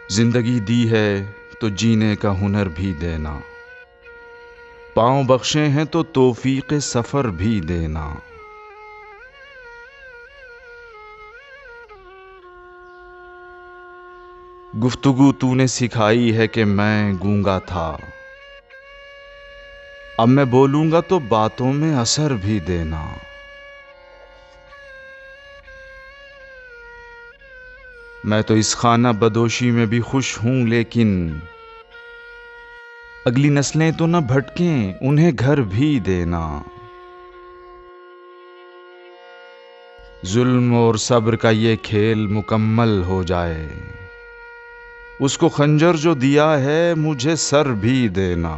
जिंदगी दी है तो जीने का हुनर भी देना, पाँव बख्शे हैं तो तौफीक सफर भी देना। गुफ्तगू तूने सिखाई है कि मैं गूंगा था, अब मैं बोलूंगा तो बातों में असर भी देना। मैं तो इस खाना बदोशी में भी खुश हूं, लेकिन अगली नस्लें तो न भटकें, उन्हें घर भी देना। जुल्म और सब्र का ये खेल मुकम्मल हो जाए, उसको खंजर जो दिया है मुझे सर भी देना।